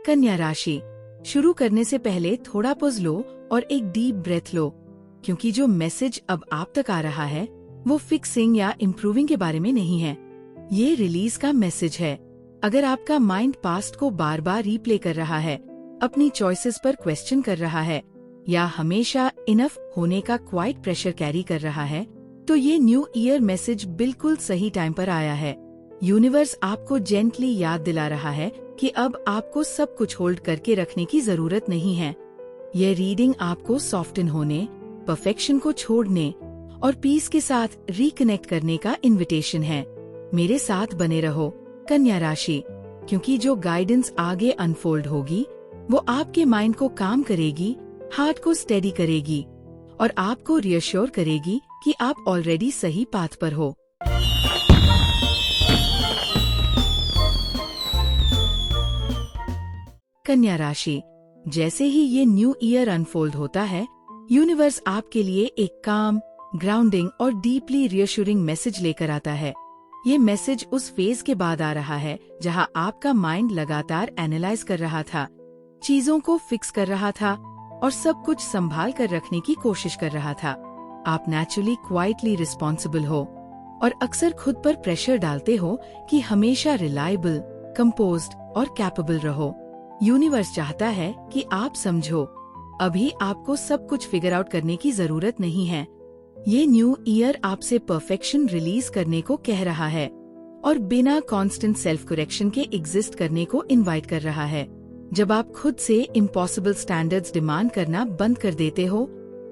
कन्या राशि, शुरू करने से पहले थोड़ा पॉज लो और एक डीप ब्रेथ लो, क्योंकि जो मैसेज अब आप तक आ रहा है वो फिक्सिंग या इम्प्रूविंग के बारे में नहीं है। ये रिलीज का मैसेज है। अगर आपका माइंड पास्ट को बार बार रीप्ले कर रहा है, अपनी चॉइसेस पर क्वेश्चन कर रहा है या हमेशा इनफ होने का क्वाइट प्रेशर कैरी कर रहा है, तो ये न्यू ईयर मैसेज बिल्कुल सही टाइम पर आया है। यूनिवर्स आपको जेंटली याद दिला रहा है कि अब आपको सब कुछ होल्ड करके रखने की जरूरत नहीं है। ये रीडिंग आपको सॉफ्टन होने, परफेक्शन को छोड़ने और पीस के साथ रिकनेक्ट करने का इनविटेशन है। मेरे साथ बने रहो कन्या राशि, क्योंकि जो गाइडेंस आगे अनफोल्ड होगी वो आपके माइंड को काम करेगी, हार्ट को स्टेडी करेगी और आपको रियश्योर करेगी कि आप ऑलरेडी सही पाथ पर हो। कन्या राशि, जैसे ही ये न्यू ईयर अनफोल्ड होता है, यूनिवर्स आपके लिए एक काम, ग्राउंडिंग और डीपली रियश्योरिंग मैसेज लेकर आता है। ये मैसेज उस फेज के बाद आ रहा है जहां आपका माइंड लगातार एनालाइज कर रहा था, चीजों को फिक्स कर रहा था और सब कुछ संभाल कर रखने की कोशिश कर रहा था। आप नेचुरली क्वाइटली रिस्पॉन्सिबल हो और अक्सर खुद पर प्रेशर डालते हो कि हमेशा रिलायबल, कंपोज्ड और कैपेबल रहो। यूनिवर्स चाहता है कि आप समझो, अभी आपको सब कुछ फिगर आउट करने की जरूरत नहीं है। ये न्यू ईयर आपसे परफेक्शन रिलीज करने को कह रहा है और बिना कांस्टेंट सेल्फ करेक्शन के एग्जिस्ट करने को इनवाइट कर रहा है। जब आप खुद से इम्पॉसिबल स्टैंडर्ड्स डिमांड करना बंद कर देते हो,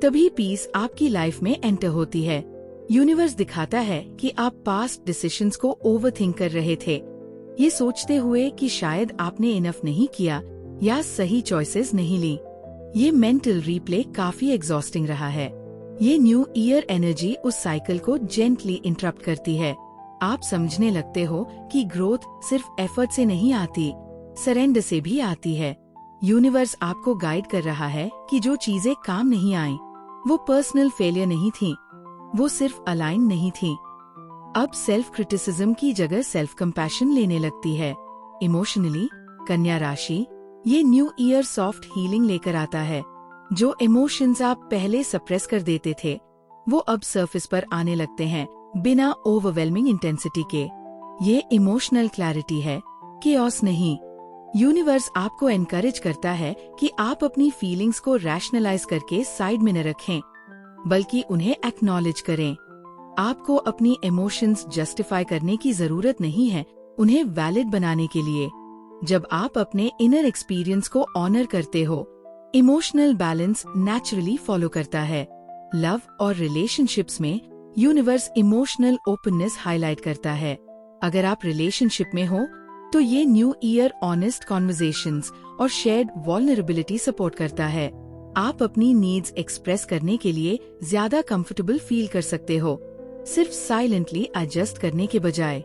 तभी पीस आपकी लाइफ में एंटर होती है। यूनिवर्स दिखाता है कि आप पास्ट डिसीजंस को ओवरथिंक कर रहे थे, ये सोचते हुए कि शायद आपने इनफ नहीं किया या सही चॉइसेस नहीं ली। ये मेंटल रीप्ले काफी एग्जॉस्टिंग रहा है। ये न्यू ईयर एनर्जी उस साइकिल को जेंटली इंटरप्ट करती है। आप समझने लगते हो कि ग्रोथ सिर्फ एफर्ट से नहीं आती, सरेंडर से भी आती है। यूनिवर्स आपको गाइड कर रहा है कि जो चीजें काम नहीं आईं, वो पर्सनल फेलियर नहीं थी, वो सिर्फ अलाइन नहीं थी। अब सेल्फ क्रिटिसिज्म की जगह सेल्फ कंपैशन लेने लगती है। इमोशनली, कन्या राशि, ये न्यू ईयर सॉफ्ट हीलिंग लेकर आता है। जो इमोशंस आप पहले सप्रेस कर देते थे, वो अब सरफेस पर आने लगते हैं, बिना ओवरवेलमिंग इंटेंसिटी के। ये इमोशनल क्लैरिटी है, केओस नहीं। यूनिवर्स आपको एनकरेज करता है कि आप अपनी फीलिंग्स को रैशनलाइज करके साइड में न रखें, बल्कि उन्हें एक्नॉलेज करें। आपको अपनी इमोशंस जस्टिफाई करने की जरूरत नहीं है, उन्हें वैलिड बनाने के लिए। जब आप अपने इनर एक्सपीरियंस को ऑनर करते हो, इमोशनल बैलेंस नेचुरली फॉलो करता है। लव और रिलेशनशिप्स में यूनिवर्स इमोशनल ओपननेस हाईलाइट करता है। अगर आप रिलेशनशिप में हो, तो ये न्यू ईयर ऑनेस्ट कॉन्वर्सेशंस और शेयर्ड वल्नरेबिलिटी सपोर्ट करता है। आप अपनी नीड्स एक्सप्रेस करने के लिए ज्यादा कंफर्टेबल फील कर सकते हो, सिर्फ साइलेंटली एडजस्ट करने के बजाय।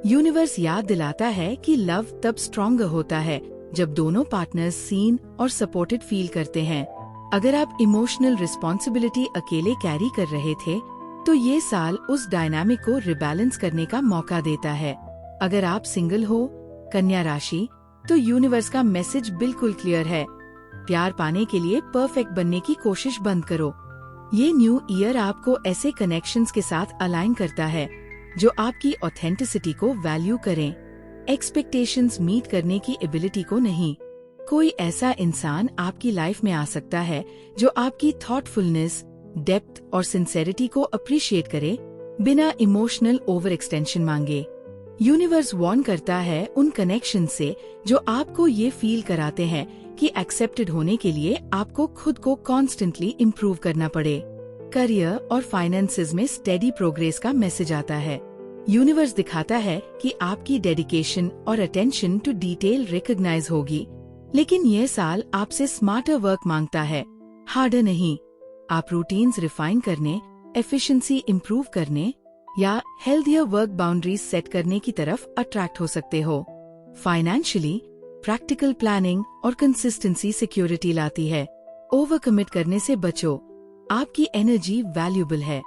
यूनिवर्स याद दिलाता है कि लव तब स्ट्रॉन्गर होता है जब दोनों पार्टनर्स सीन और सपोर्टेड फील करते हैं। अगर आप इमोशनल रिस्पॉन्सिबिलिटी अकेले कैरी कर रहे थे, तो ये साल उस डायनामिक को रिबैलेंस करने का मौका देता है। अगर आप सिंगल हो, कन्या राशि, तो यूनिवर्स का मैसेज बिल्कुल क्लियर है। प्यार पाने के लिए परफेक्ट बनने की कोशिश बंद करो। ये न्यू ईयर आपको ऐसे कनेक्शंस के साथ अलाइन करता है जो आपकी ऑथेंटिसिटी को वैल्यू करें, एक्सपेक्टेशंस मीट करने की एबिलिटी को नहीं। कोई ऐसा इंसान आपकी लाइफ में आ सकता है जो आपकी थॉटफुलनेस, डेप्थ और सिंसेरिटी को अप्रिशिएट करे, बिना इमोशनल ओवर एक्सटेंशन मांगे। यूनिवर्स वार्न करता है उन कनेक्शन से जो आपको ये फील कराते हैं कि एक्सेप्टेड होने के लिए आपको खुद को कॉन्स्टेंटली इम्प्रूव करना पड़े। करियर और फाइनेंसेस में स्टेडी प्रोग्रेस का मैसेज आता है। यूनिवर्स दिखाता है कि आपकी डेडिकेशन और अटेंशन टू डिटेल रिकॉग्नाइज होगी, लेकिन यह साल आपसे स्मार्टर वर्क मांगता है, हार्डर नहीं। आप रूटीन्स रिफाइन करने, एफिशिएंसी इम्प्रूव करने या हेल्थियर वर्क बाउंड्रीज सेट करने की तरफ अट्रैक्ट हो सकते हो। फाइनेंशियली, प्रैक्टिकल प्लानिंग और कंसिस्टेंसी सिक्योरिटी लाती है। ओवर कमिट करने से बचो, आपकी एनर्जी वैल्यूएबल है।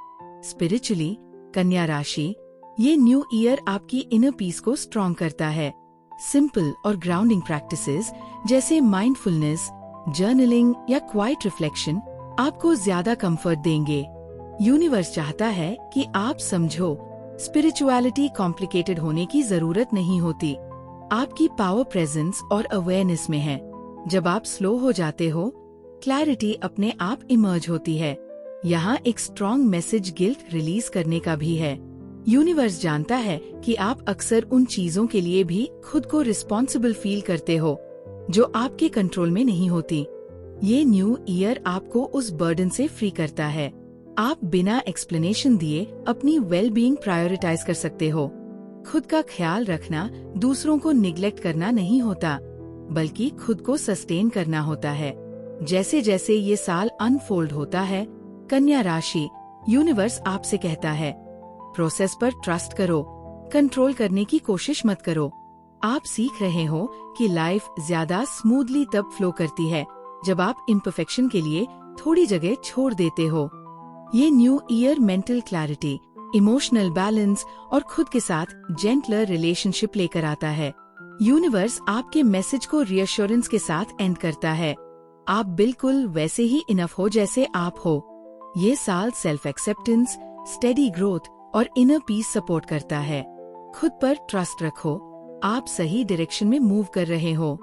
स्पिरिचुअली, कन्या राशि, ये न्यू ईयर आपकी इनर पीस को स्ट्रॉन्ग करता है। सिंपल और ग्राउंडिंग प्रैक्टिसेस जैसे माइंडफुलनेस, जर्नलिंग या क्वाइट रिफ्लेक्शन आपको ज्यादा कंफर्ट देंगे। यूनिवर्स चाहता है कि आप समझो, स्पिरिचुअलिटी कॉम्प्लिकेटेड होने की जरूरत नहीं होती। आपकी पावर प्रेजेंस और अवेयरनेस में है। जब आप स्लो हो जाते हो, क्लैरिटी अपने आप इमर्ज होती है। यहाँ एक स्ट्रॉन्ग मैसेज गिल्ट रिलीज करने का भी है। यूनिवर्स जानता है कि आप अक्सर उन चीजों के लिए भी खुद को रिस्पॉन्सिबल फील करते हो जो आपके कंट्रोल में नहीं होती। ये न्यू ईयर आपको उस बर्डन से फ्री करता है। आप बिना एक्सप्लेनेशन दिए अपनी वेल बीइंग प्रायोरिटाइज कर सकते हो। खुद का ख्याल रखना दूसरों को निग्लेक्ट करना नहीं होता, बल्कि खुद को सस्टेन करना होता है। जैसे जैसे ये साल अनफोल्ड होता है, कन्या राशि, यूनिवर्स आपसे कहता है, प्रोसेस पर ट्रस्ट करो, कंट्रोल करने की कोशिश मत करो। आप सीख रहे हो कि लाइफ ज्यादा स्मूथली तब फ्लो करती है जब आप इम्परफेक्शन के लिए थोड़ी जगह छोड़ देते हो। ये new year mental clarity, emotional balance और खुद के साथ जेंटलर रिलेशनशिप लेकर आता है। यूनिवर्स आपके मैसेज को रियश्योरेंस के साथ एंड करता है। आप बिल्कुल वैसे ही इनफ हो जैसे आप हो। ये साल सेल्फ एक्सेप्टेंस, स्टेडी ग्रोथ और इनर पीस सपोर्ट करता है। खुद पर ट्रस्ट रखो, आप सही डायरेक्शन में मूव कर रहे हो।